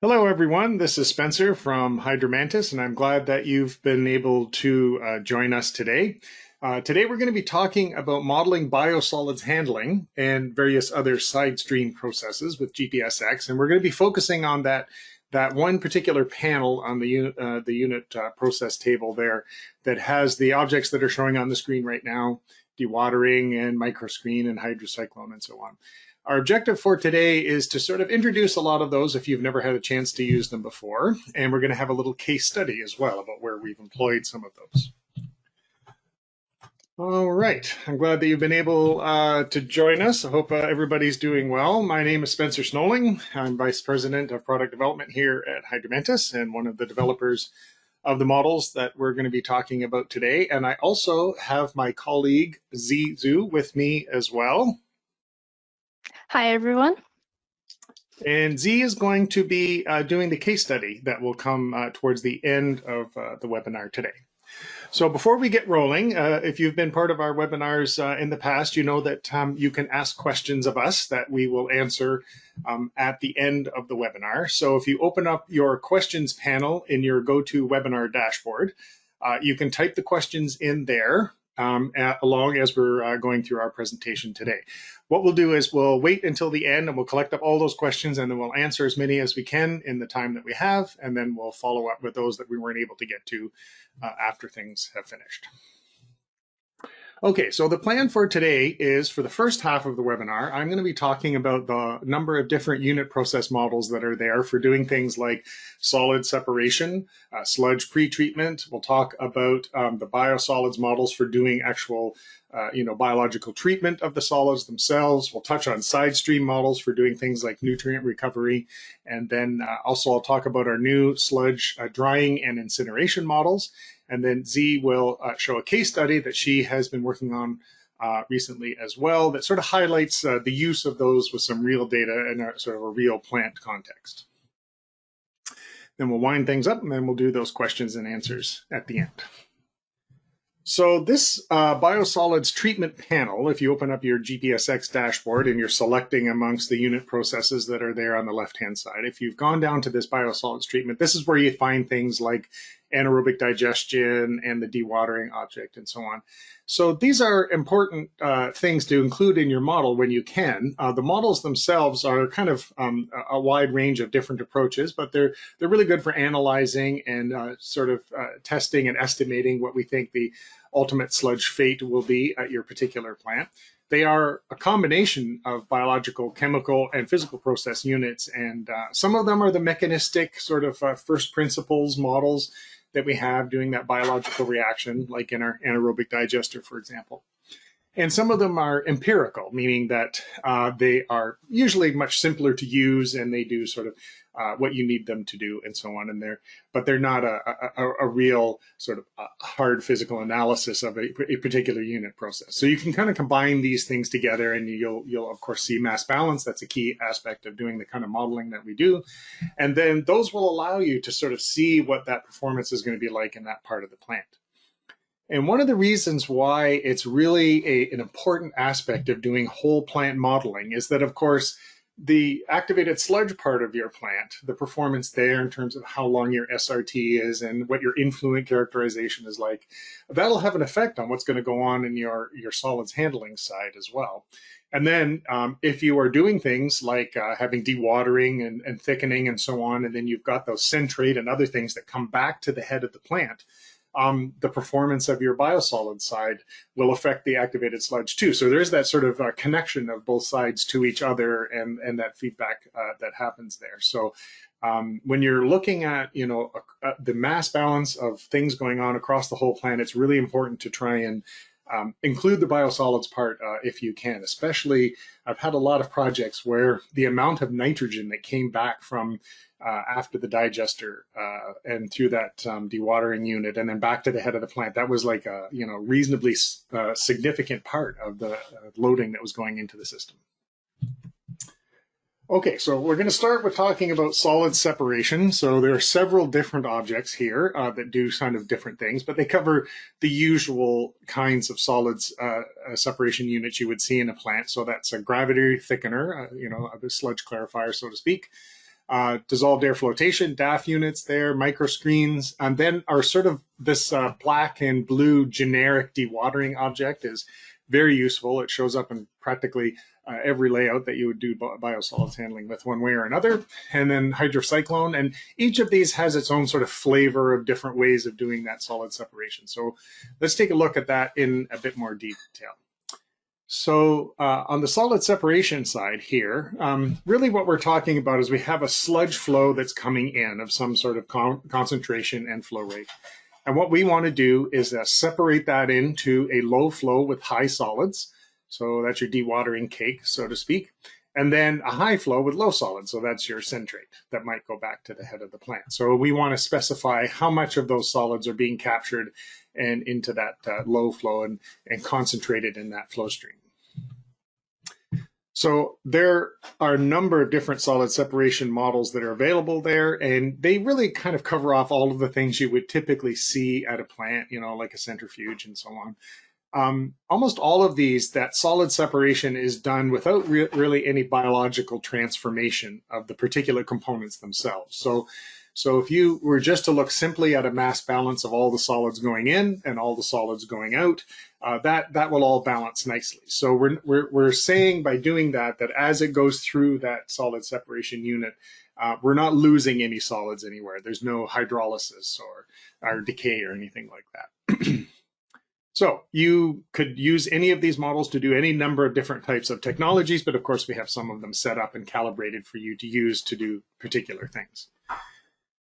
Hello, everyone. This is Spencer from Hydromantis, and I'm glad that you've been able to join us today. Today, we're going to be talking about modeling biosolids handling and various other Sidestream processes with GPSX, and we're going to be focusing on that one particular panel on the unit process table there that has the objects that are showing on the screen right now: dewatering and microscreen and hydrocyclone and so on. Our objective for today is to sort of introduce a lot of those if you've never had a chance to use them before. And we're going to have a little case study as well about where we've employed some of those. All right. I'm glad that you've been able to join us. I hope everybody's doing well. My name is Spencer Snolling. I'm Vice President of Product Development here at Hydromantis and one of the developers of the models that we're going to be talking about today. And I also have my colleague Zi Zhu with me as well. Hi, everyone. And Z is going to be doing the case study that will come towards the end of the webinar today. So before we get rolling, if you've been part of our webinars in the past, you know that you can ask questions of us that we will answer at the end of the webinar. So if you open up your questions panel in your GoToWebinar dashboard, you can type the questions in there along as we're going through our presentation today. What we'll do is we'll wait until the end and we'll collect up all those questions and then we'll answer as many as we can in the time that we have, and then we'll follow up with those that we weren't able to get to after things have finished. Okay, so the plan for today is for the first half of the webinar, I'm going to be talking about the number of different unit process models that are there for doing things like solid separation, sludge pre-treatment. We'll talk about the biosolids models for doing actual biological treatment of the solids themselves. We'll touch on Sidestream models for doing things like nutrient recovery. And then also I'll talk about our new sludge drying and incineration models. And then Z will show a case study that she has been working on recently as well that sort of highlights the use of those with some real data in a sort of a real plant context. Then we'll wind things up and then we'll do those questions and answers at the end. So this biosolids treatment panel, if you open up your GPSX dashboard and you're selecting amongst the unit processes that are there on the left-hand side, if you've gone down to this biosolids treatment, this is where you find things like anaerobic digestion and the dewatering object and so on. So these are important things to include in your model when you can. The models themselves are kind of a wide range of different approaches, but they're really good for analyzing and sort of testing and estimating what we think the ultimate sludge fate will be at your particular plant. They are a combination of biological, chemical, and physical process units, and some of them are the mechanistic sort of first principles models that we have doing that biological reaction, like in our anaerobic digester, for example. And some of them are empirical, meaning that they are usually much simpler to use and they do sort of what you need them to do and so on. But they're not a real sort of hard physical analysis of a particular unit process. So you can kind of combine these things together and you'll of course see mass balance. That's a key aspect of doing the kind of modeling that we do. And then those will allow you to sort of see what that performance is going to be like in that part of the plant. And one of the reasons why it's really an important aspect of doing whole plant modeling is that, of course, the activated sludge part of your plant, the performance there in terms of how long your SRT is and what your influent characterization is like, that'll have an effect on what's going to go on in your solids handling side as well. And then if you are doing things like having dewatering and thickening and so on, and then you've got those centrate and other things that come back to the head of the plant, the performance of your biosolid side will affect the activated sludge too. So there's that sort of connection of both sides to each other and that feedback that happens there. So when you're looking at the mass balance of things going on across the whole plant, it's really important to try and include the biosolids part if you can. Especially, I've had a lot of projects where the amount of nitrogen that came back from after the digester and through that dewatering unit and then back to the head of the plant, that was like a reasonably significant part of the loading that was going into the system. Okay, so we're going to start with talking about solid separation. So there are several different objects here that do kind of different things, but they cover the usual kinds of solids separation units you would see in a plant. So that's a gravity thickener, a sludge clarifier, so to speak. dissolved air flotation, DAF units there, microscreens, and then our sort of this black and blue generic dewatering object is very useful. It shows up in practically every layout that you would do biosolids handling with one way or another. And then hydrocyclone, and each of these has its own sort of flavor of different ways of doing that solid separation. So let's take a look at that in a bit more detail. So on the solid separation side here, really what we're talking about is we have a sludge flow that's coming in of some sort of concentration and flow rate. And what we want to do is separate that into a low flow with high solids. So that's your dewatering cake, so to speak. And then a high flow with low solids. So that's your centrate that might go back to the head of the plant. So we want to specify how much of those solids are being captured and into that low flow and concentrated in that flow stream. So there are a number of different solid separation models that are available there, and they really kind of cover off all of the things you would typically see at a plant, you know, like a centrifuge and so on. Almost all of these, that solid separation is done without really any biological transformation of the particular components themselves. So if you were just to look simply at a mass balance of all the solids going in and all the solids going out, that will all balance nicely. So we're saying by doing that as it goes through that solid separation unit, we're not losing any solids anywhere. There's no hydrolysis or decay or anything like that. So you could use any of these models to do any number of different types of technologies, but of course we have some of them set up and calibrated for you to use to do particular things.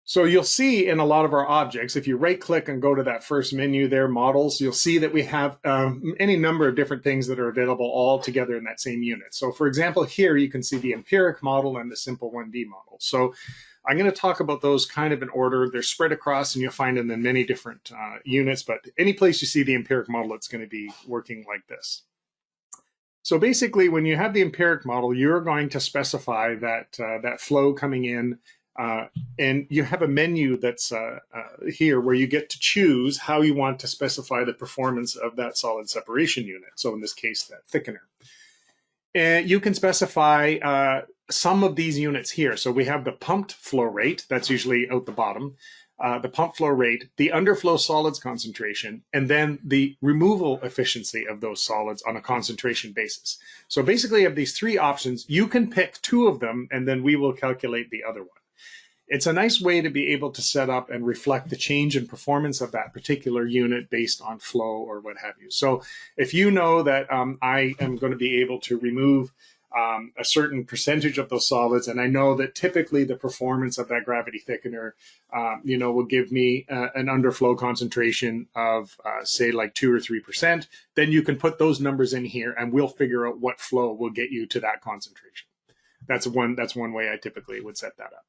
So you'll see in a lot of our objects, if you right click and go to that first menu there, models, you'll see that we have any number of different things that are available all together in that same unit. So for example, here you can see the empiric model and the simple 1D model. So I'm going to talk about those kind of in order. They're spread across and you'll find them in many different units, but any place you see the empiric model, it's going to be working like this. So basically, when you have the empiric model, you're going to specify that, that flow coming in, and you have a menu that's here where you get to choose how you want to specify the performance of that solid separation unit. So in this case, that thickener. And you can specify some of these units here. So we have the pumped flow rate, that's usually out the bottom, the pump flow rate, the underflow solids concentration, and then the removal efficiency of those solids on a concentration basis. So basically you have these three options. You can pick two of them, and then we will calculate the other one. It's a nice way to be able to set up and reflect the change in performance of that particular unit based on flow or what have you. So if you know that I am going to be able to remove a certain percentage of those solids, and I know that typically the performance of that gravity thickener, you know, will give me an underflow concentration of say like 2 or 3%, then you can put those numbers in here and we'll figure out what flow will get you to that concentration. That's one way I typically would set that up.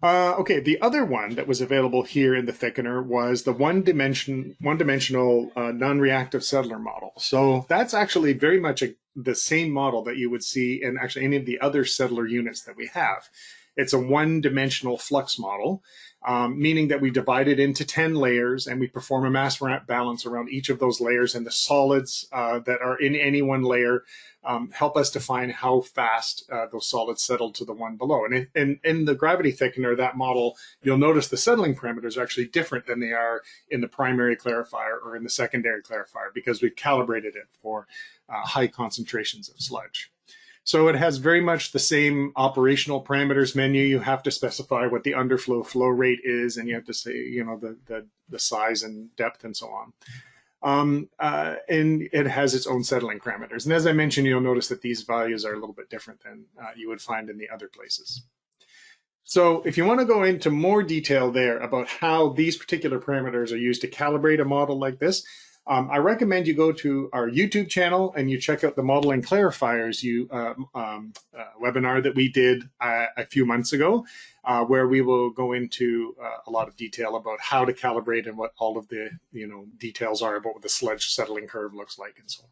Okay, the other one that was available here in the thickener was the one-dimensional non-reactive settler model. So that's actually very much the same model that you would see in actually any of the other settler units that we have. It's a one-dimensional flux model, meaning that we divide it into 10 layers and we perform a mass balance around each of those layers, and the solids that are in any one layer help us define how fast those solids settle to the one below. And in the gravity thickener, that model, you'll notice the settling parameters are actually different than they are in the primary clarifier or in the secondary clarifier, because we've calibrated it for high concentrations of sludge. So it has very much the same operational parameters menu. You have to specify what the underflow flow rate is, and you have to say, you know, the size and depth and so on. And it has its own settling parameters. And as I mentioned, you'll notice that these values are a little bit different than you would find in the other places. So if you want to go into more detail there about how these particular parameters are used to calibrate a model like this, I recommend you go to our YouTube channel and you check out the Modeling Clarifiers webinar that we did a few months ago, where we will go into a lot of detail about how to calibrate and what all of the details are about what the sludge settling curve looks like and so on.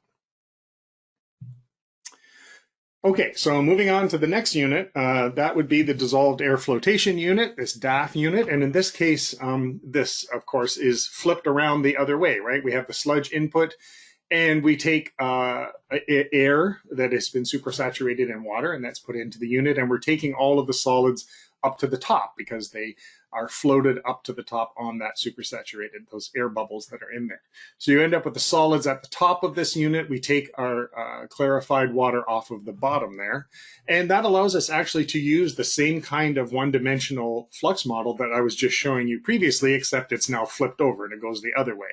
Okay, so moving on to the next unit, that would be the dissolved air flotation unit, this DAF unit. And in this case, this, of course, is flipped around the other way, right? We have the sludge input, And we take air that has been supersaturated in water, and that's put into the unit. And we're taking all of the solids up to the top because they are floated up to the top on that supersaturated, those air bubbles that are in there. So you end up with the solids at the top of this unit. We take our clarified water off of the bottom there. And that allows us actually to use the same kind of one-dimensional flux model that I was just showing you previously, except it's now flipped over and it goes the other way.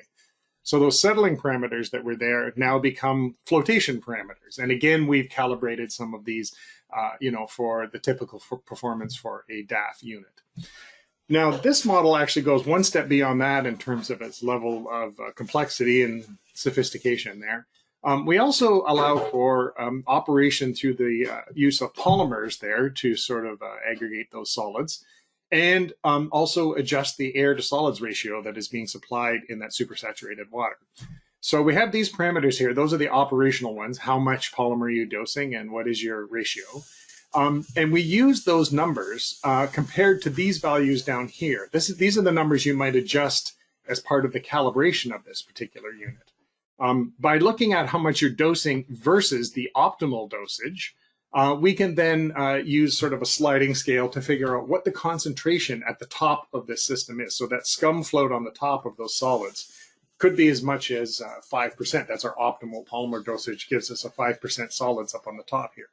So those settling parameters that were there now become flotation parameters. And again, we've calibrated some of these, for the typical performance for a DAF unit. Now, this model actually goes one step beyond that in terms of its level of complexity and sophistication there. We also allow for operation through the use of polymers there to sort of aggregate those solids, and also adjust the air to solids ratio that is being supplied in that supersaturated water. So we have these parameters here. Those are the operational ones. How much polymer are you dosing and what is your ratio? And we use those numbers compared to these values down here. These are the numbers you might adjust as part of the calibration of this particular unit. By looking at how much you're dosing versus the optimal dosage, we can then use sort of a sliding scale to figure out what the concentration at the top of this system is. So that scum float on the top of those solids could be as much as 5%. That's our optimal polymer dosage, gives us a 5% solids up on the top here.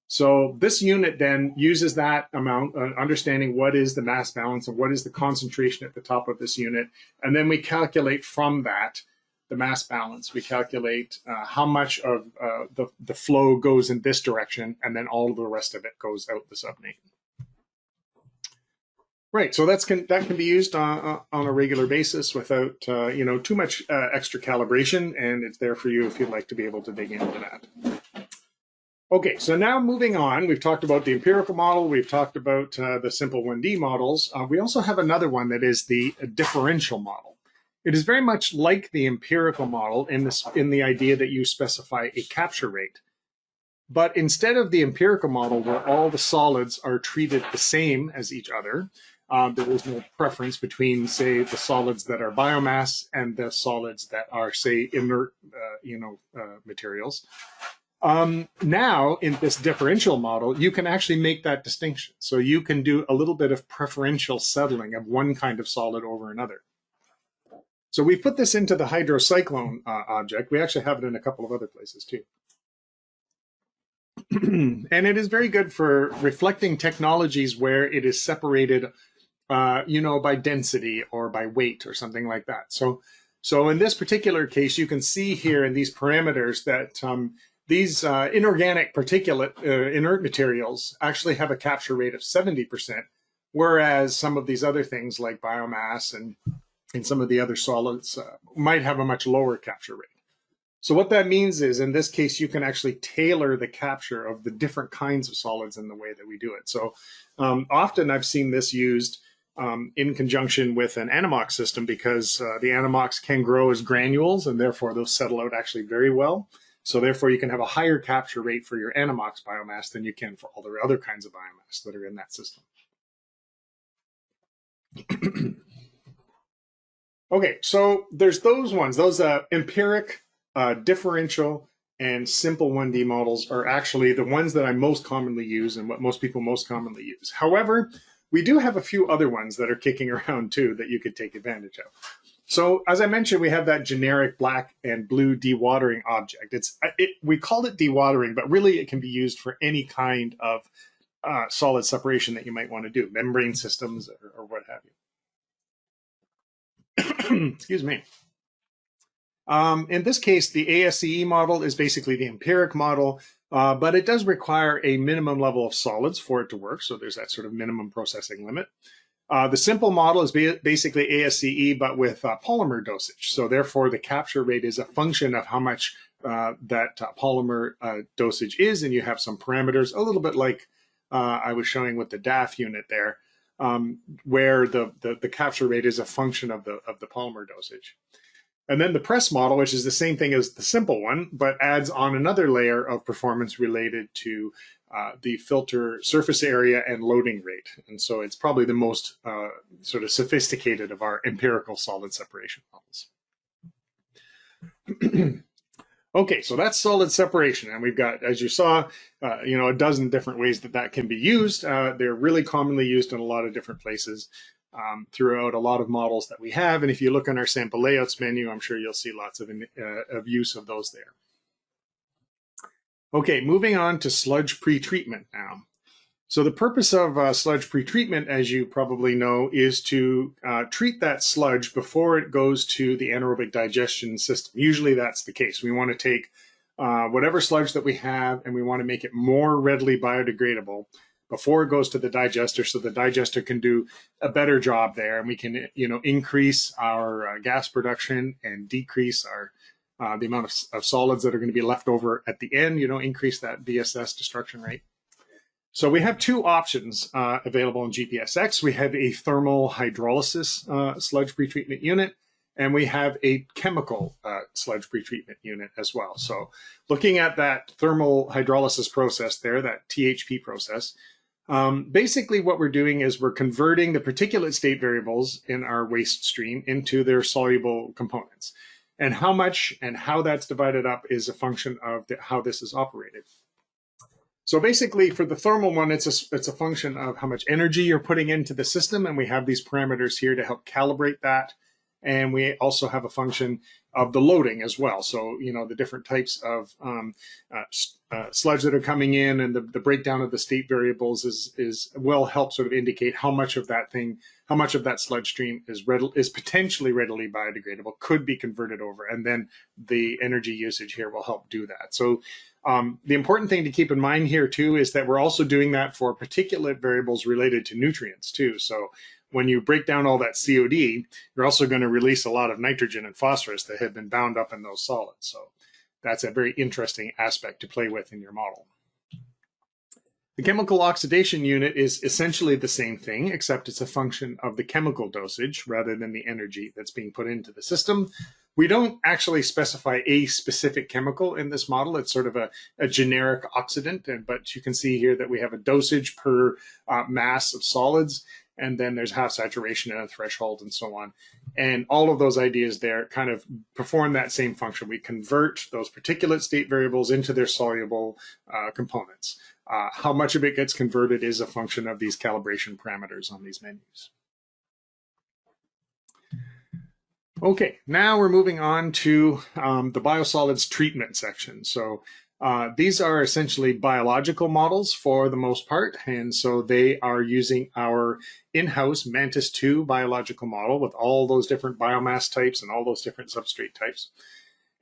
So this unit then uses that amount, understanding what is the mass balance and what is the concentration at the top of this unit. And then we calculate from that the mass balance. We calculate how much of the flow goes in this direction, and then all of the rest of it goes out the subnate. Right, so that can be used on a regular basis without too much extra calibration, and it's there for you if you'd like to be able to dig into that. Okay, so now moving on, we've talked about the empirical model, we've talked about the simple 1D models. We also have another one that is the differential model. It is very much like the empirical model in the idea that you specify a capture rate. But instead of the empirical model where all the solids are treated the same as each other, there is no preference between, say, the solids that are biomass and the solids that are, say, inert materials. Now, in this differential model, you can actually make that distinction. So you can do a little bit of preferential settling of one kind of solid over another. So we put this into the hydrocyclone object. We actually have it in a couple of other places too. And it is very good for reflecting technologies where it is separated, by density or by weight or something like that. So in this particular case, you can see here in these parameters that these inorganic particulate inert materials actually have a capture rate of 70%, whereas some of these other things like biomass and some of the other solids might have a much lower capture rate. So what that means is, in this case, you can actually tailor the capture of the different kinds of solids in the way that we do it. So often I've seen this used in conjunction with an Anamox system because the Anamox can grow as granules and therefore those settle out actually very well. So therefore you can have a higher capture rate for your Anamox biomass than you can for all the other kinds of biomass that are in that system. Okay, so there's those ones, those empiric, differential, and simple 1D models are actually the ones that I most commonly use and what most people most commonly use. However, we do have a few other ones that are kicking around too that you could take advantage of. So as I mentioned, we have that generic black and blue dewatering object. We called it dewatering, but really it can be used for any kind of solid separation that you might want to do, membrane systems or what have you. Excuse me. In this case, the ASCE model is basically the empiric model, but it does require a minimum level of solids for it to work. So there's that sort of minimum processing limit. The simple model is basically ASCE, but with polymer dosage. So therefore, the capture rate is a function of how much that polymer dosage is, and you have some parameters, a little bit like I was showing with the DAF unit there, where the capture rate is a function of the polymer dosage. And then the press model, which is the same thing as the simple one, but adds on another layer of performance related to the filter surface area and loading rate. And so it's probably the most sort of sophisticated of our empirical solid separation models. Okay, so that's solid separation, and we've got, as you saw, a dozen different ways that that can be used. They're really commonly used in a lot of different places throughout a lot of models that we have. And if you look on our sample layouts menu, I'm sure you'll see lots of use of those there. Okay, moving on to sludge pre-treatment now. So the purpose of sludge pre-treatment, as you probably know, is to treat that sludge before it goes to the anaerobic digestion system. Usually that's the case. We want to take whatever sludge that we have and we want to make it more readily biodegradable before it goes to the digester, so the digester can do a better job there, and we can increase our gas production and decrease our the amount of solids that are going to be left over at the end, increase that BSS destruction rate. So we have two options available in GPSX. We have a thermal hydrolysis sludge pretreatment unit, and we have a chemical sludge pretreatment unit as well. So looking at that thermal hydrolysis process there, that THP process, basically what we're doing is we're converting the particulate state variables in our waste stream into their soluble components. And how much and how that's divided up is a function of how this is operated. So basically, for the thermal one, it's a function of how much energy you're putting into the system, and we have these parameters here to help calibrate that. And we also have a function of the loading as well. So, the different types of sludge that are coming in and the breakdown of the state variables will help sort of indicate how much of that sludge stream is potentially readily biodegradable, could be converted over, and then the energy usage here will help do that. So the important thing to keep in mind here too is that we're also doing that for particulate variables related to nutrients too. So when you break down all that COD, you're also going to release a lot of nitrogen and phosphorus that have been bound up in those solids. So that's a very interesting aspect to play with in your model. The chemical oxidation unit is essentially the same thing, except it's a function of the chemical dosage rather than the energy that's being put into the system. We don't actually specify a specific chemical in this model. It's sort of a generic oxidant, but you can see here that we have a dosage per mass of solids, and then there's half saturation and a threshold and so on. And all of those ideas there kind of perform that same function. We convert those particulate state variables into their soluble components. How much of it gets converted is a function of these calibration parameters on these menus. Okay, now we're moving on to the biosolids treatment section. So these are essentially biological models for the most part, and so they are using our in-house Mantis 2 biological model with all those different biomass types and all those different substrate types.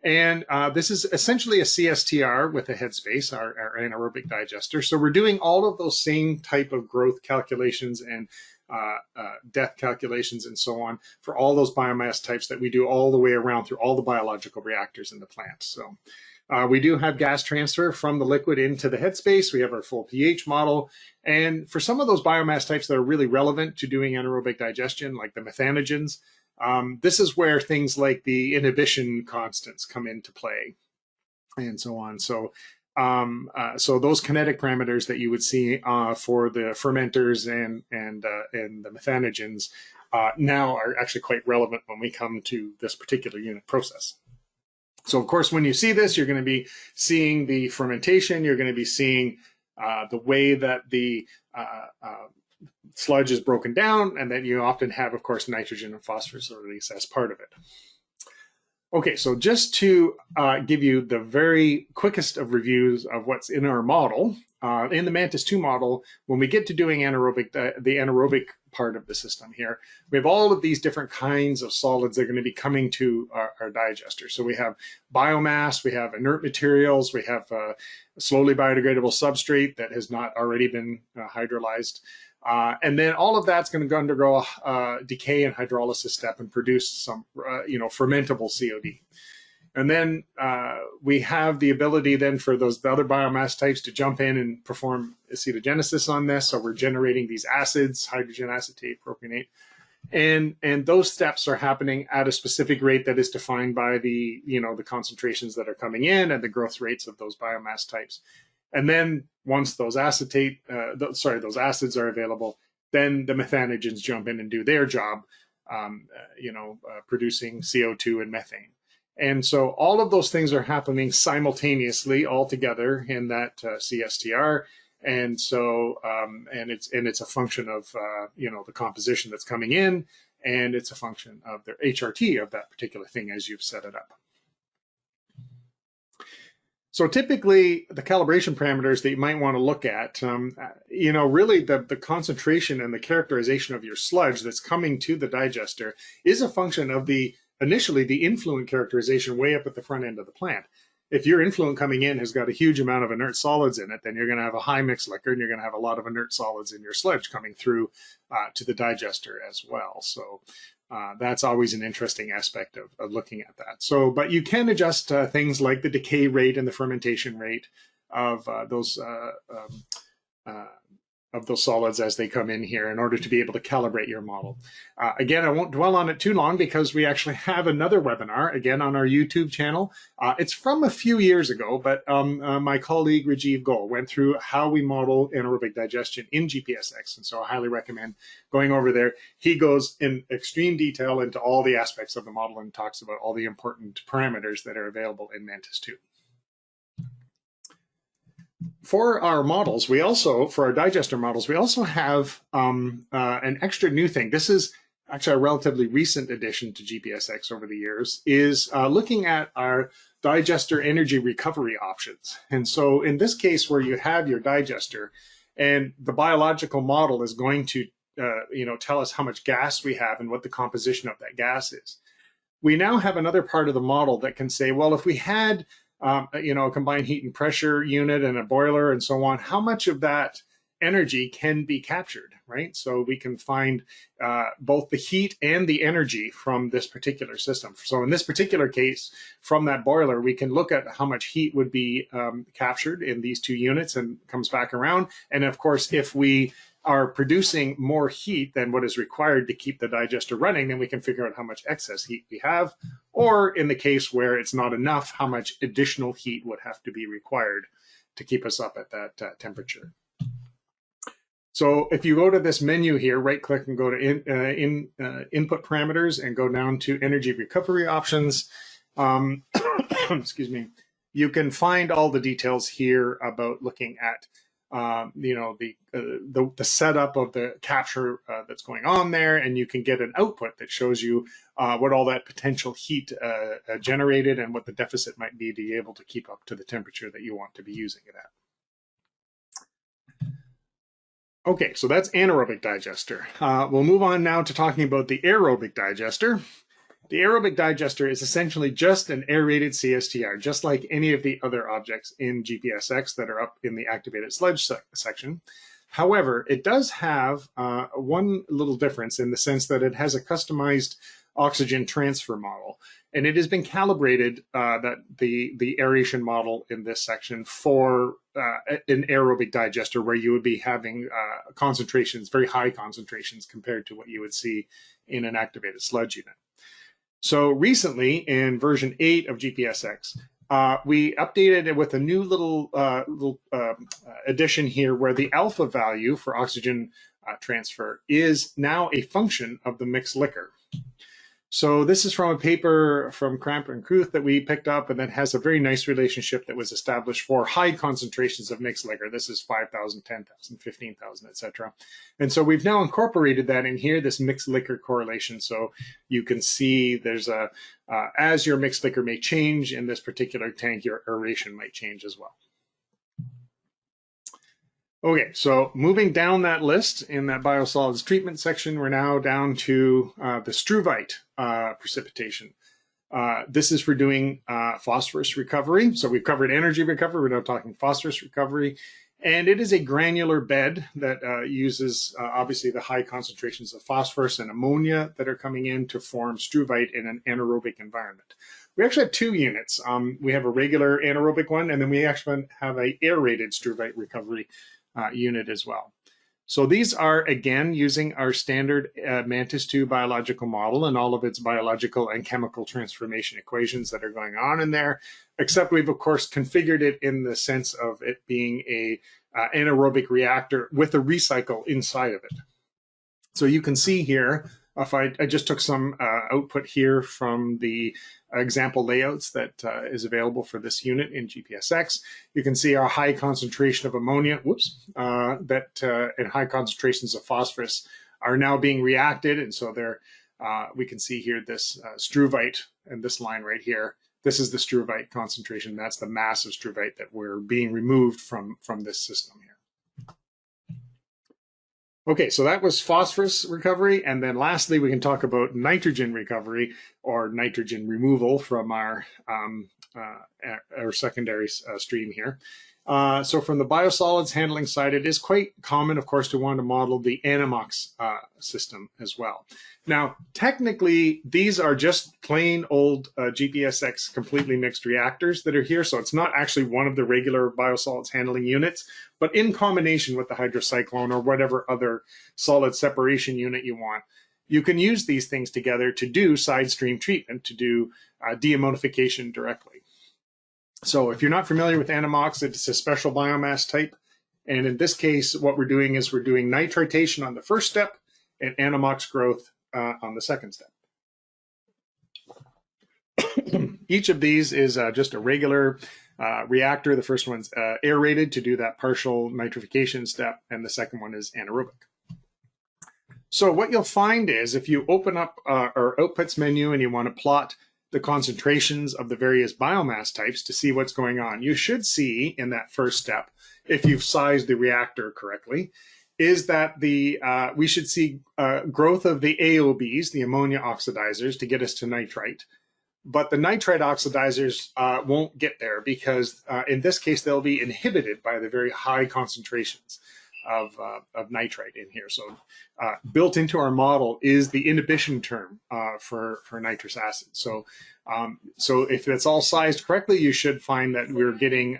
And this is essentially a CSTR with a headspace, our anaerobic digester. So we're doing all of those same type of growth calculations and death calculations and so on for all those biomass types that we do all the way around through all the biological reactors in the plant. So we do have gas transfer from the liquid into the headspace. We have our full pH model. And for some of those biomass types that are really relevant to doing anaerobic digestion, like the methanogens, this is where things like the inhibition constants come into play and so on. So so those kinetic parameters that you would see for the fermenters and the methanogens now are actually quite relevant when we come to this particular unit process. So of course, when you see this, you're going to be seeing the fermentation. You're going to be seeing the way that the sludge is broken down, and then you often have, of course, nitrogen and phosphorus release as part of it. Okay, so just to give you the very quickest of reviews of what's in our model, in the Mantis 2 model, when we get to doing anaerobic, the anaerobic part of the system here, we have all of these different kinds of solids that are going to be coming to our digester. So we have biomass, we have inert materials, we have a slowly biodegradable substrate that has not already been hydrolyzed. And then all of that's going to undergo a decay and hydrolysis step and produce some, fermentable COD. And then we have the ability then for the other biomass types to jump in and perform acetogenesis on this. So we're generating these acids, hydrogen acetate, propionate. And those steps are happening at a specific rate that is defined by the concentrations that are coming in and the growth rates of those biomass types. And then once those acids are available, then the methanogens jump in and do their job, producing CO2 and methane. And so all of those things are happening simultaneously all together in that CSTR. And so, and it's a function of, the composition that's coming in, and it's a function of the HRT of that particular thing as you've set it up. So typically the calibration parameters that you might want to look at, really the concentration and the characterization of your sludge that's coming to the digester is a function of initially the influent characterization way up at the front end of the plant. If your influent coming in has got a huge amount of inert solids in it, then you're going to have a high mixed liquor, and you're going to have a lot of inert solids in your sludge coming through to the digester as well. So that's always an interesting aspect of looking at that. So, but you can adjust things like the decay rate and the fermentation rate of those solids as they come in here in order to be able to calibrate your model. Again, I won't dwell on it too long because we actually have another webinar, again, on our YouTube channel. It's from a few years ago, but my colleague Rajiv Goel went through how we model anaerobic digestion in GPSX, and so I highly recommend going over there. He goes in extreme detail into all the aspects of the model and talks about all the important parameters that are available in Mantis 2. For our models, for our digester models, we also have an extra new thing. This is actually a relatively recent addition to GPSX over the years, is looking at our digester energy recovery options. And so in this case, where you have your digester and the biological model is going to tell us how much gas we have and what the composition of that gas is, we now have another part of the model that can say, well, if we had a combined heat and pressure unit and a boiler and so on, how much of that energy can be captured, right? So we can find both the heat and the energy from this particular system. So in this particular case, from that boiler, we can look at how much heat would be captured in these two units and comes back around. And of course, if we are producing more heat than what is required to keep the digester running, then we can figure out how much excess heat we have, or in the case where it's not enough, how much additional heat would have to be required to keep us up at that temperature. So if you go to this menu here, right click and go to input parameters and go down to energy recovery options, excuse me, you can find all the details here about looking at the setup of the capture that's going on there, and you can get an output that shows you what all that potential heat generated and what the deficit might be to be able to keep up to the temperature that you want to be using it at. Okay, so that's anaerobic digester. We'll move on now to talking about the aerobic digester. The aerobic digester is essentially just an aerated CSTR, just like any of the other objects in GPSX that are up in the activated sludge section. However, it does have one little difference in the sense that it has a customized oxygen transfer model. And it has been calibrated, that the aeration model in this section, for an aerobic digester where you would be having concentrations, very high concentrations compared to what you would see in an activated sludge unit. So recently, in version 8 of GPSX, we updated it with a new little addition here where the alpha value for oxygen transfer is now a function of the mixed liquor. So this is from a paper from Kramp and Kruth that we picked up, and that has a very nice relationship that was established for high concentrations of mixed liquor. This is 5,000, 10,000, 15,000, etc. And so we've now incorporated that in here, this mixed liquor correlation. So you can see there's as your mixed liquor may change in this particular tank, your aeration might change as well. Okay, so moving down that list in that biosolids treatment section, we're now down to the Struvite precipitation. This is for doing phosphorus recovery. So we've covered energy recovery, we're now talking phosphorus recovery. And it is a granular bed that uses obviously the high concentrations of phosphorus and ammonia that are coming in to form Struvite in an anaerobic environment. We actually have two units. We have a regular anaerobic one, and then we actually have an aerated Struvite recovery unit as well. So these are, again, using our standard Mantis 2 biological model and all of its biological and chemical transformation equations that are going on in there, except we've, of course, configured it in the sense of it being a anaerobic reactor with a recycle inside of it. So you can see here If I just took some output here from the example layouts that is available for this unit in GPSX, you can see our high concentration of ammonia, and high concentrations of phosphorus are now being reacted. And so there, we can see here this struvite and this line right here. This is the struvite concentration. That's the mass of struvite that we're being removed from this system here. Okay, so that was phosphorus recovery. And then lastly, we can talk about nitrogen recovery or nitrogen removal from our secondary stream here. So from the biosolids handling side, it is quite common, of course, to want to model the Anamox system as well. Now, technically, these are just plain old GPSX completely mixed reactors that are here. So it's not actually one of the regular biosolids handling units, but in combination with the hydrocyclone or whatever other solid separation unit you want, you can use these things together to do Sidestream treatment, to do deammonification directly. So if you're not familiar with Anamox, it's a special biomass type. And in this case, what we're doing is we're doing nitritation on the first step and Anamox growth on the second step. Each of these is just a regular reactor. The first one's aerated to do that partial nitrification step, and the second one is anaerobic. So what you'll find is if you open up our outputs menu and you want to plot the concentrations of the various biomass types to see what's going on, you should see in that first step, if you've sized the reactor correctly, is that we should see growth of the AOBs, the ammonia oxidizers, to get us to nitrite. But the nitrite oxidizers won't get there because in this case, they'll be inhibited by the very high concentrations of nitrite in here. So built into our model is the inhibition term for nitrous acid. So if it's all sized correctly, you should find that we're getting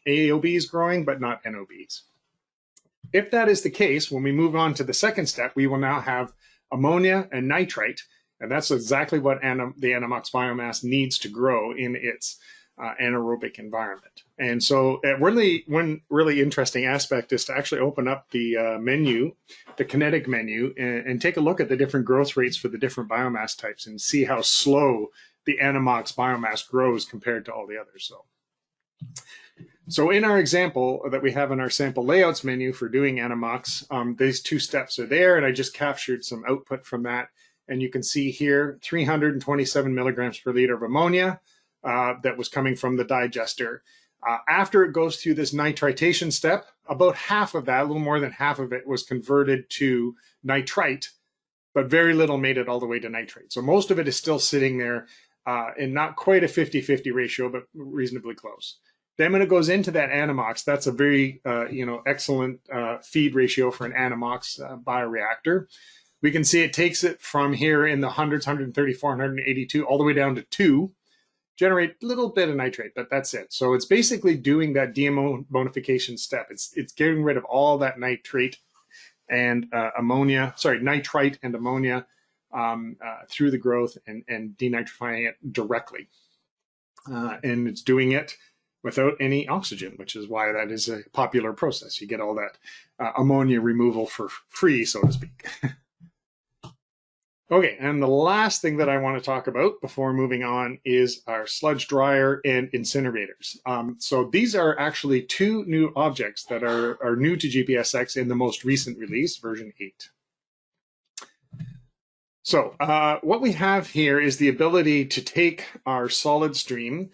AOBs growing, but not NOBs. If that is the case, when we move on to the second step, we will now have ammonia and nitrite, and that's exactly what the Anamox biomass needs to grow in its anaerobic environment. And so one really interesting aspect is to actually open up the menu, the kinetic menu, and take a look at the different growth rates for the different biomass types and see how slow the Anamox biomass grows compared to all the others. So in our example that we have in our sample layouts menu for doing Anamox, these two steps are there, and I just captured some output from that. And you can see here 327 milligrams per liter of ammonia that was coming from the digester. After it goes through this nitritation step, about half of that, a little more than half of it, was converted to nitrite, but very little made it all the way to nitrate. So most of it is still sitting there in not quite a 50-50 ratio, but reasonably close. Then when it goes into that Anamox, that's a very excellent feed ratio for an Anamox bioreactor. We can see it takes it from here in the hundreds, 134, 182, all the way down to 2, generate a little bit of nitrate, but that's it. So it's basically doing that deammonification step. It's getting rid of all that nitrate and nitrite and ammonia through the growth and denitrifying it directly. And it's doing it without any oxygen, which is why that is a popular process. You get all that ammonia removal for free, so to speak. Okay, and the last thing that I want to talk about before moving on is our sludge dryer and incinerators. So these are actually two new objects that are new to GPSX in the most recent release, version 8. So what we have here is the ability to take our solid stream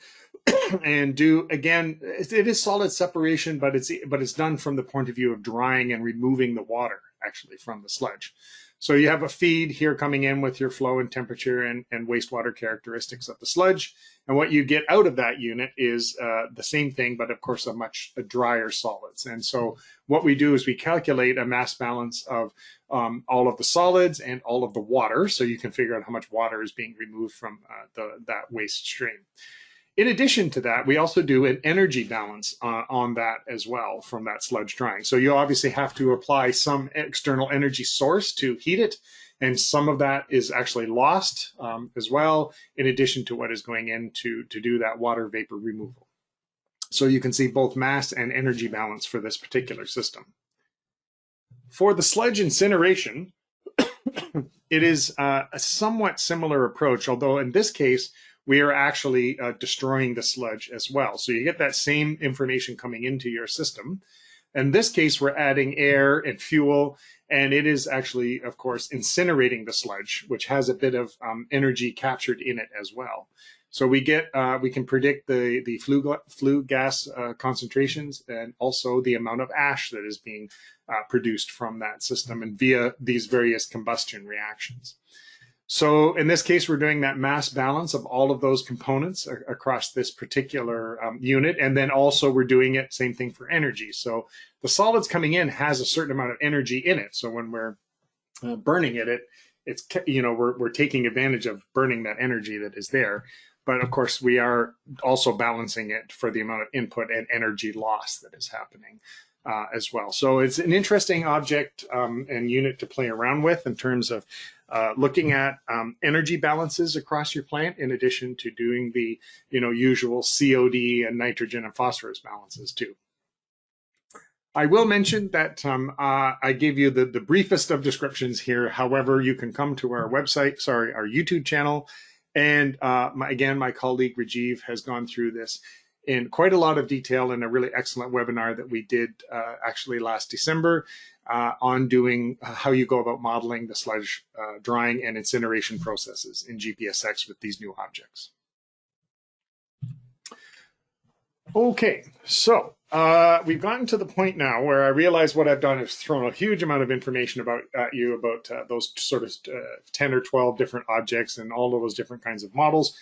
and do, again, it is solid separation, but it's done from the point of view of drying and removing the water actually from the sludge. So you have a feed here coming in with your flow and temperature and wastewater characteristics of the sludge. And what you get out of that unit is the same thing, but of course a much drier solids. And so what we do is we calculate a mass balance of all of the solids and all of the water. So you can figure out how much water is being removed from that waste stream. In addition to that, we also do an energy balance on that as well from that sludge drying. So you obviously have to apply some external energy source to heat it, and some of that is actually lost as well, in addition to what is going in to do that water vapor removal. So you can see both mass and energy balance for this particular system. For the sludge incineration, it is a somewhat similar approach, although in this case, we are actually destroying the sludge as well. So you get that same information coming into your system. In this case, we're adding air and fuel, and it is actually, of course, incinerating the sludge, which has a bit of energy captured in it as well. So we can predict the flue gas concentrations and also the amount of ash that is being produced from that system and via these various combustion reactions. So in this case, we're doing that mass balance of all of those components across this particular unit. And then also we're doing it, same thing for energy. So the solids coming in has a certain amount of energy in it. So when we're burning it's, we're taking advantage of burning that energy that is there. But of course, we are also balancing it for the amount of input and energy loss that is happening as well. So it's an interesting object and unit to play around with in terms of looking at energy balances across your plant, in addition to doing the usual COD and nitrogen and phosphorus balances too. I will mention that I gave you the briefest of descriptions here. However, you can come to our website, our YouTube channel. And again, my colleague Rajiv has gone through this in quite a lot of detail in a really excellent webinar that we did actually last December on doing how you go about modeling the sludge drying and incineration processes in GPSX with these new objects. Okay, so we've gotten to the point now where I realize what I've done is thrown a huge amount of information about those sort of 10 or 12 different objects and all of those different kinds of models.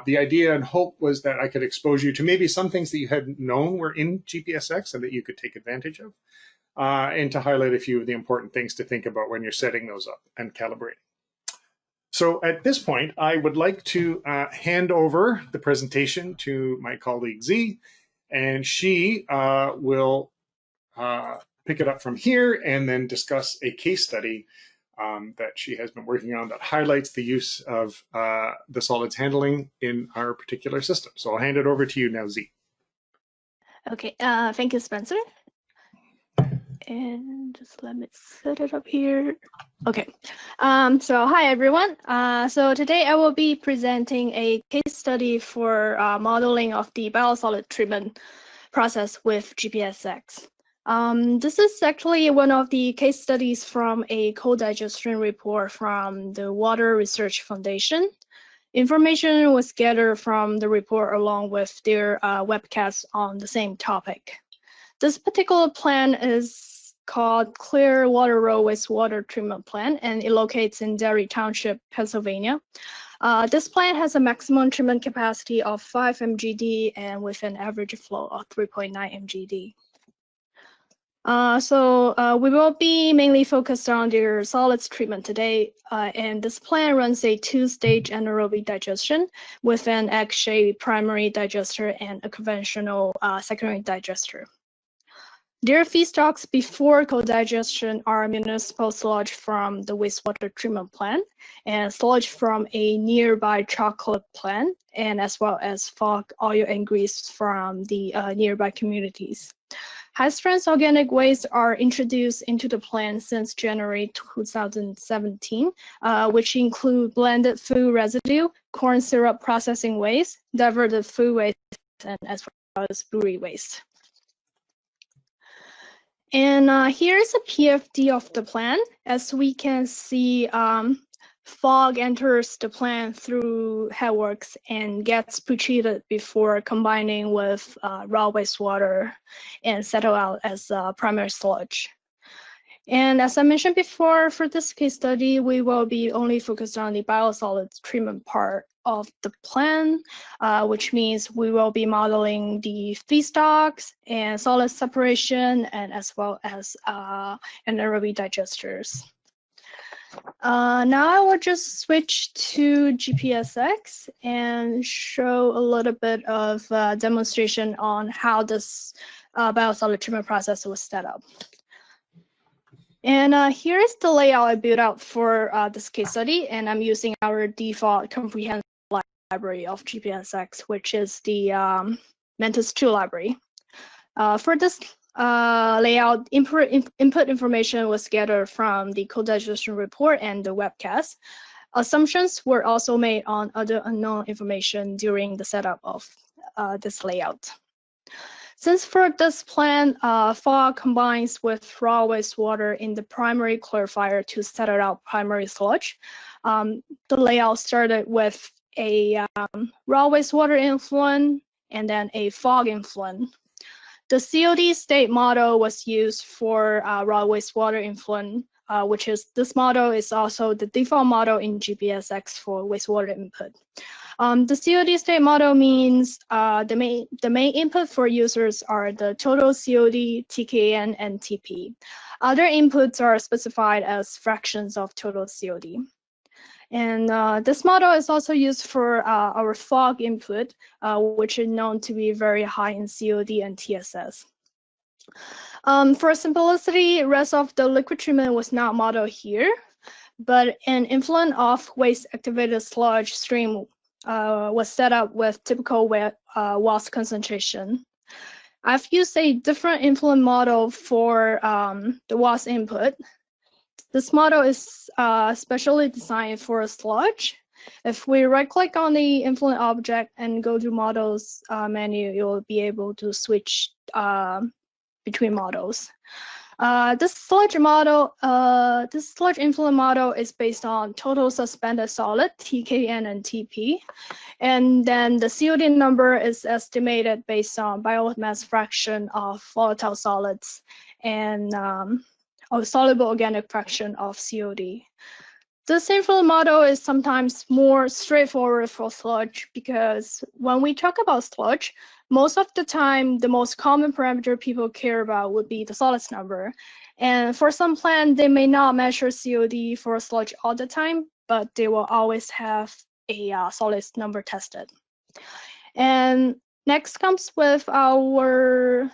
The idea and hope was that I could expose you to maybe some things that you hadn't known were in GPSX and that you could take advantage of, and to highlight a few of the important things to think about when you're setting those up and calibrating. So at this point, I would like to hand over the presentation to my colleague Z, and she will pick it up from here and then discuss a case study that she has been working on that highlights the use of the solids handling in our particular system. So I'll hand it over to you now, Z. Okay, thank you, Spencer. And just let me set it up here. Okay, so hi everyone. So today I will be presenting a case study for modeling of the biosolid treatment process with GPSX. This is actually one of the case studies from a Co-Digestion report from the Water Research Foundation. Information was gathered from the report along with their webcast on the same topic. This particular plant is called Clear Water Road Wastewater Treatment Plant, and it locates in Derry Township, Pennsylvania. This plant has a maximum treatment capacity of 5 mgd and with an average flow of 3.9 mgd. We will be mainly focused on their solids treatment today, and this plant runs a 2-stage anaerobic digestion with an egg-shaped primary digester and a conventional secondary digester. Their feedstocks before co-digestion are municipal sludge from the wastewater treatment plant and sludge from a nearby chocolate plant, and as well as fog, oil, and grease from the nearby communities. High-strength organic wastes are introduced into the plant since January 2017, which include blended food residue, corn syrup processing waste, diverted food waste, and as well as brewery waste. And here's a PFD of the plant. As we can see, fog enters the plant through headworks and gets pre-treated before combining with raw wastewater and settle out as primary sludge. And as I mentioned before, for this case study, we will be only focused on the biosolids treatment part of the plant, which means we will be modeling the feedstocks and solid separation, and as well as anaerobic digesters. Now I will just switch to GPSX and show a little bit of demonstration on how this biosolid treatment process was set up. And here is the layout I built out for this case study, and I'm using our default comprehensive library of GPSX, which is the Mantis 2 library. For this layout input information was gathered from the Co-Digestion report and the webcast. Assumptions were also made on other unknown information during the setup of this layout. Since for this plan, fog combines with raw wastewater in the primary clarifier to set out primary sludge, the layout started with a raw wastewater influent and then a fog influent. The COD state model was used for raw wastewater influent, which is this model is also the default model in GPSX for wastewater input. The COD state model means the main input for users are the total COD, TKN, and TP. Other inputs are specified as fractions of total COD. And this model is also used for our fog input, which is known to be very high in COD and TSS. For simplicity, rest of the liquid treatment was not modeled here, but an influent of waste-activated sludge stream was set up with typical WAS concentration. I've used a different influent model for the WAS input. This model is specially designed for a sludge. If we right-click on the influent object and go to Models menu, you'll be able to switch between models. This sludge influent model is based on total suspended solid, TKN and TP. And then the COD number is estimated based on biomass fraction of volatile solids and soluble organic fraction of COD. This influent model is sometimes more straightforward for sludge because when we talk about sludge, most of the time, the most common parameter people care about would be the solids number. And for some plants, they may not measure COD for sludge all the time, but they will always have a solids number tested. And next comes with our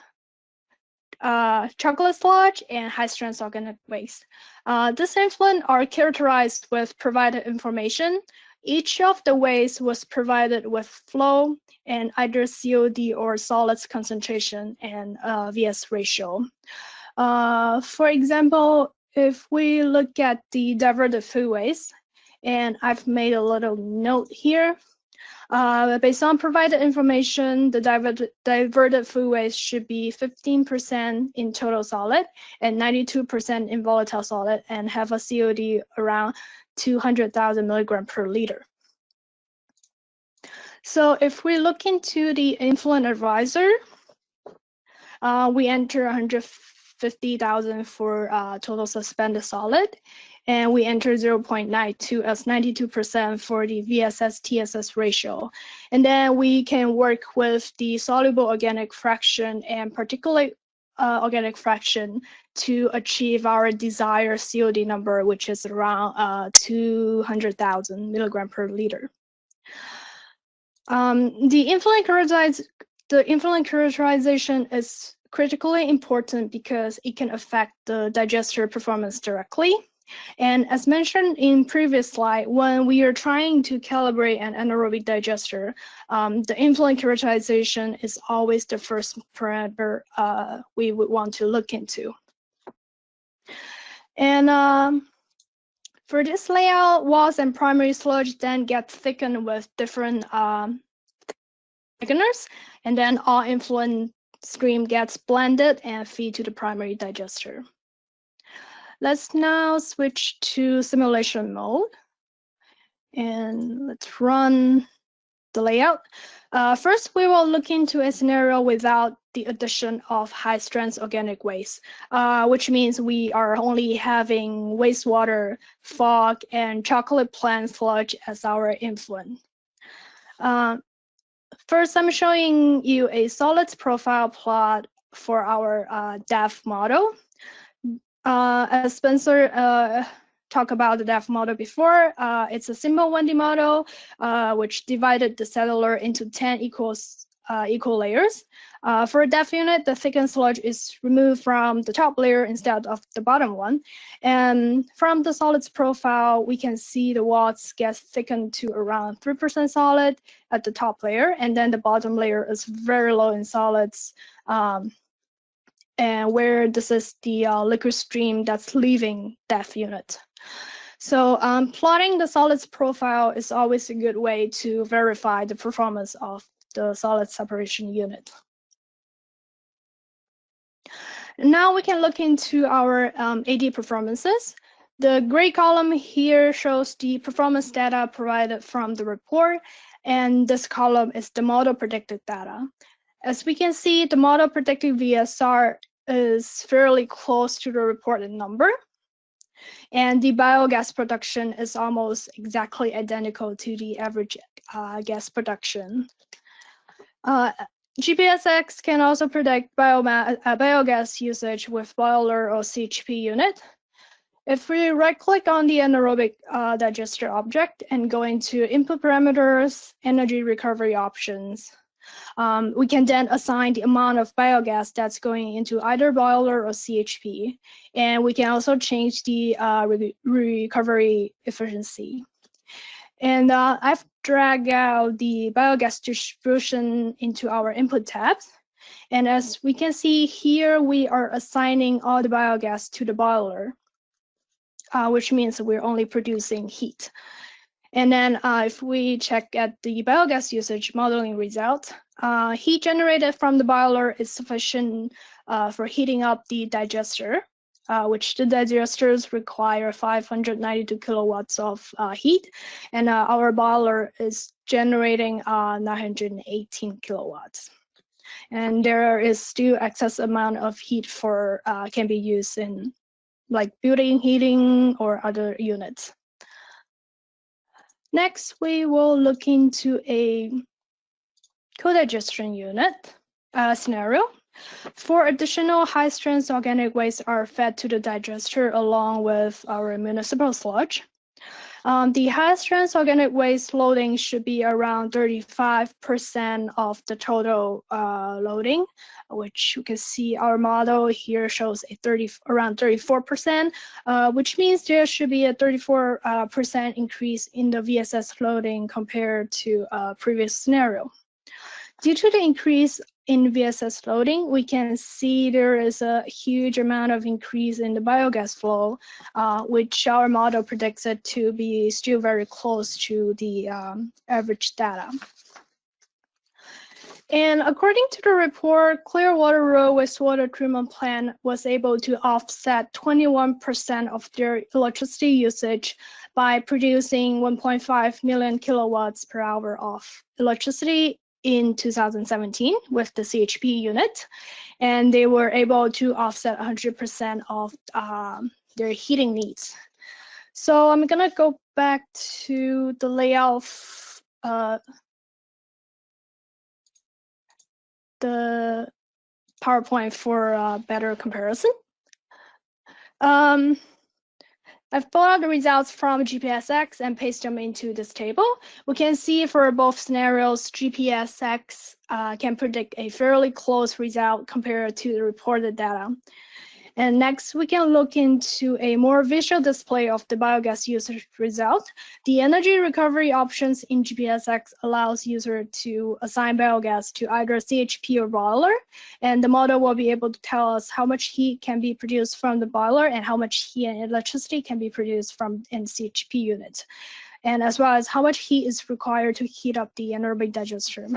chocolate sludge and high-strength organic waste. This influent are characterized with provided information. Each of the waste was provided with flow and either COD or solids concentration and VS ratio. For example, if we look at the diverted food waste, and I've made a little note here, based on provided information, the diverted food waste should be 15% in total solid and 92% in volatile solid and have a COD around 200,000 milligram per liter. So if we look into the influent advisor, we enter 150,000 for total suspended solid, and we enter 0.92 as 92% for the VSS-TSS ratio. And then we can work with the soluble organic fraction and particulate organic fraction to achieve our desired COD number, which is around 200,000 milligram per liter. The influent characterization is critically important because it can affect the digester performance directly. And as mentioned in previous slide, when we are trying to calibrate an anaerobic digester, the influent characterization is always the first parameter we would want to look into. And for this layout, walls and primary sludge then get thickened with different thickeners, and then all influent stream gets blended and feed to the primary digester. Let's now switch to simulation mode, and let's run the layout. First, we will look into a scenario without the addition of high-strength organic waste, which means we are only having wastewater, fog, and chocolate plant sludge as our influent. First, I'm showing you a solids profile plot for our DEF model. As Spencer talked about the DEF model before, it's a simple 1D model which divided the cellular into 10 equal layers. For a DEF unit, the thickened sludge is removed from the top layer instead of the bottom one. And from the solids profile, we can see the walls get thickened to around 3% solid at the top layer, and then the bottom layer is very low in solids. and where this is the liquid stream that's leaving that unit. So plotting the solids profile is always a good way to verify the performance of the solid separation unit. Now we can look into our AD performances. The gray column here shows the performance data provided from the report, and this column is the model predicted data. As we can see, the model predicted VSR is fairly close to the reported number, and the biogas production is almost exactly identical to the average gas production. GPSX can also predict biogas usage with boiler or CHP unit. If we right-click on the anaerobic digester object and go into input parameters, energy recovery options, we can then assign the amount of biogas that's going into either boiler or CHP. And we can also change the recovery efficiency. And I've dragged out the biogas distribution into our input tabs. And as we can see here, we are assigning all the biogas to the boiler, which means we're only producing heat. And then if we check at the biogas usage modeling result, heat generated from the boiler is sufficient for heating up the digester, which the digesters require 592 kilowatts of heat, and our boiler is generating 918 kilowatts. And there is still excess amount of heat for can be used in like building heating or other units. Next, we will look into a co-digestion unit scenario. 4 additional high-strength organic wastes are fed to the digester along with our municipal sludge. The high-strength organic waste loading should be around 35% of the total loading, which you can see our model here shows around 34%, which means there should be a 34% increase in the VSS loading compared to a previous scenario. Due to the increase in VSS loading, we can see there is a huge amount of increase in the biogas flow, which our model predicts it to be still very close to the average data. And according to the report, Clearwater Road Wastewater Treatment Plant was able to offset 21% of their electricity usage by producing 1.5 million kilowatts per hour of electricity in 2017 with the CHP unit, and they were able to offset 100% of their heating needs. So I'm gonna go back to the layout of the PowerPoint for a better comparison. I've pulled out the results from GPSX and pasted them into this table. We can see for both scenarios, GPSX can predict a fairly close result compared to the reported data. And next, we can look into a more visual display of the biogas usage result. The energy recovery options in GPSX allows user to assign biogas to either CHP or boiler, and the model will be able to tell us how much heat can be produced from the boiler and how much heat and electricity can be produced from the CHP unit, and as well as how much heat is required to heat up the anaerobic digester.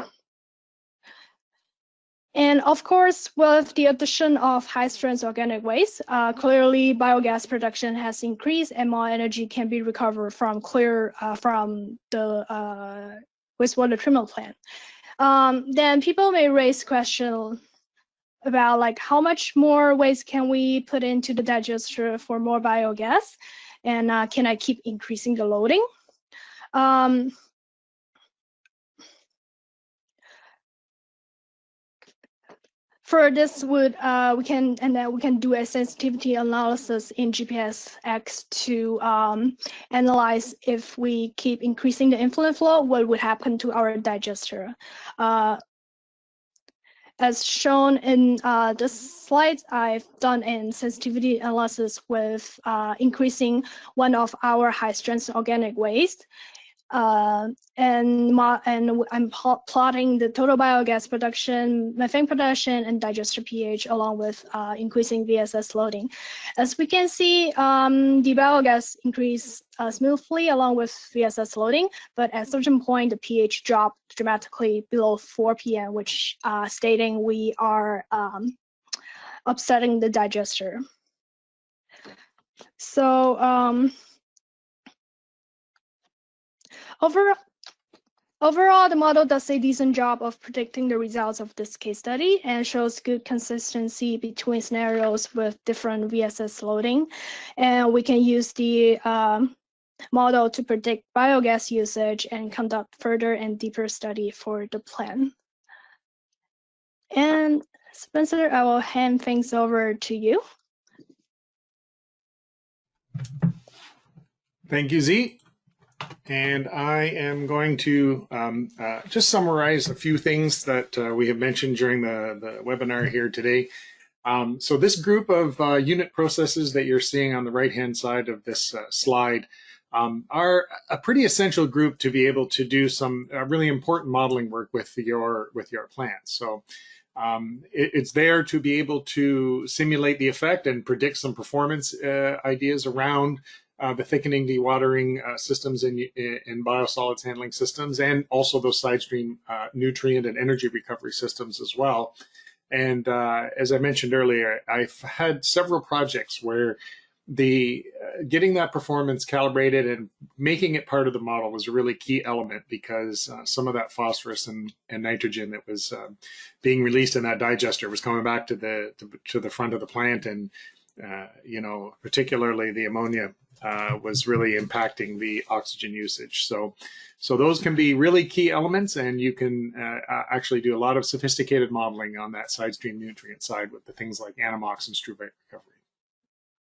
And of course, with the addition of high-strength organic waste, clearly biogas production has increased and more energy can be recovered from the wastewater treatment plant. Then people may raise questions about like how much more waste can we put into the digester for more biogas, and can I keep increasing the loading? For this, we can do a sensitivity analysis in GPSX to analyze if we keep increasing the influent flow, what would happen to our digester. As shown in this slide, I've done a sensitivity analysis with increasing one of our high-strength organic waste. and I'm plotting the total biogas production, methane production, and digester pH along with increasing VSS loading. As we can see, the biogas increased smoothly along with VSS loading, but at a certain point, the pH dropped dramatically below 4 ppm, which stating we are upsetting the digester. So overall, the model does a decent job of predicting the results of this case study and shows good consistency between scenarios with different VSS loading. And we can use the model to predict biogas usage and conduct further and deeper study for the plan. And Spencer, I will hand things over to you. Thank you, Z. And I am going to just summarize a few things that we have mentioned during the webinar here today. So this group of unit processes that you're seeing on the right-hand side of this slide are a pretty essential group to be able to do some really important modeling work with your plants. So it's there to be able to simulate the effect and predict some performance ideas around the thickening, dewatering systems in biosolids handling systems, and also those Sidestream nutrient and energy recovery systems as well. And as I mentioned earlier, I've had several projects where the getting that performance calibrated and making it part of the model was a really key element, because some of that phosphorus and nitrogen that was being released in that digester was coming back to the front of the plant, and you know, particularly the ammonia was really impacting the oxygen usage. So those can be really key elements, and you can actually do a lot of sophisticated modeling on that Sidestream nutrient side with the things like Anamox and Struvite recovery.